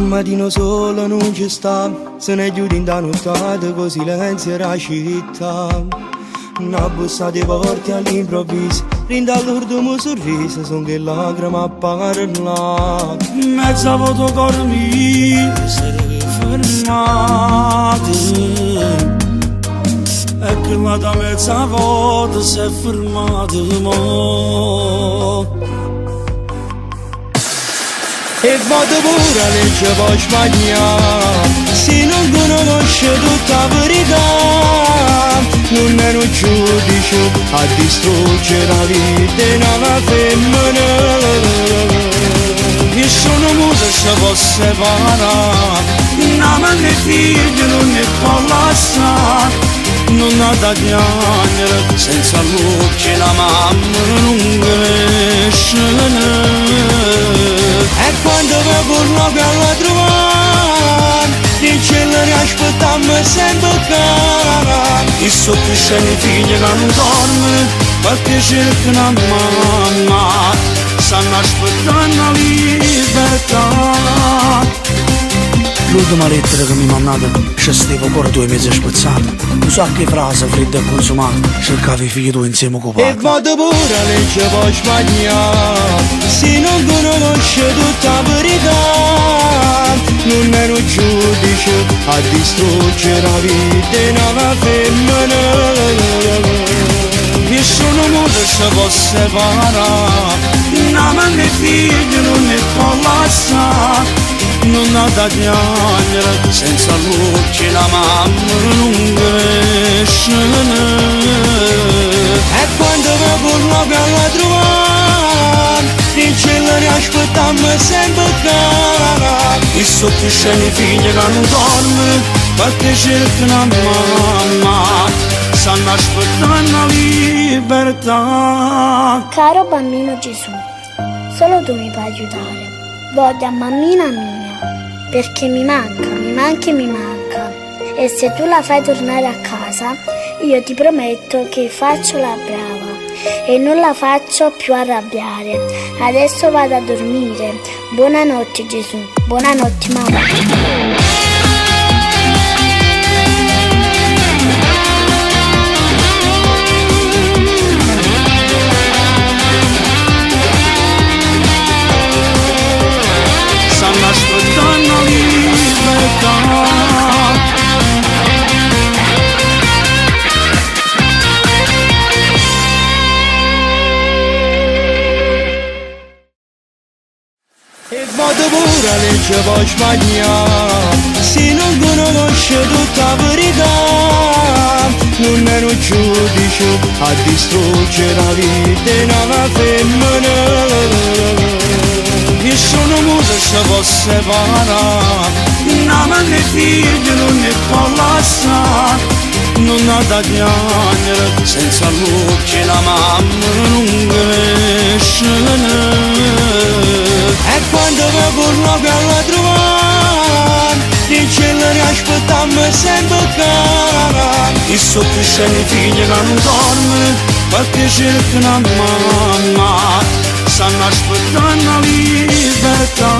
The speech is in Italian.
mattino solo non ci sta, se ne chiude in da nottata con silenzio la città. Una bussa di porte all'improvviso, rinda all'ultimo sorriso, son che lacrime a parlare. Mezza fotocoro mi si fermate, e che la da mezza volta si è fermata mo. E vado pure a legge poi sbagliare, se non conosce tutta la verità, non è un giudice a distruggere la vita di una femmina. Io sono muto se posso separare, una madre e figlio non ne può lasciare, non ha da piangere senza luce, la mamma non cresce. E quando mi corro per la trovare, in cielo riaspettiamo sempre cara. E so crescendo i figli che non dormono, perché cercano mamma, stanno aspettando la libertà. L'ultima lettera che mi mandate c'è stavo ancora 2 mesi spezzato. Non so che frase fredda e consumata, cercavo i figli tu insieme con padre. E vado pure a legge poi sbagliare, se non conosce tutta la verità, non è un giudice a distruggere la vita di una femmina. Io sono muto se posso separare, una madre e figlio non ne può lasciare, non ha da piangere senza luce, la mamma non cresce. E quando mi corro per la trovare, in cielo riaspettiamo sempre cara. E so crescendo i figli che non dormono, perché cercano mamma, stanno aspettando la libertà. Caro bambino Gesù, solo tu mi puoi aiutare. Voglio a mammina mia, perché mi manca. E se tu la fai tornare a casa, io ti prometto che faccio la brava e non la faccio più arrabbiare. Adesso vado a dormire. Buonanotte Gesù, buonanotte mamma. E vado pure a legge poi sbagliare, se non conosce tutta la verità, non è un giudice a distruggere la vita di una femmina. Io sono muto se posso separare, una madre e figlio non ne può lasciare, non ha da piangere senza luce, la mamma non cresce. E quando mi corro per la trovare, in cielo riaspettiamo sempre cara. E so crescendo i figli che non dormono, perché cercano mamma, stanno aspettando la libertà.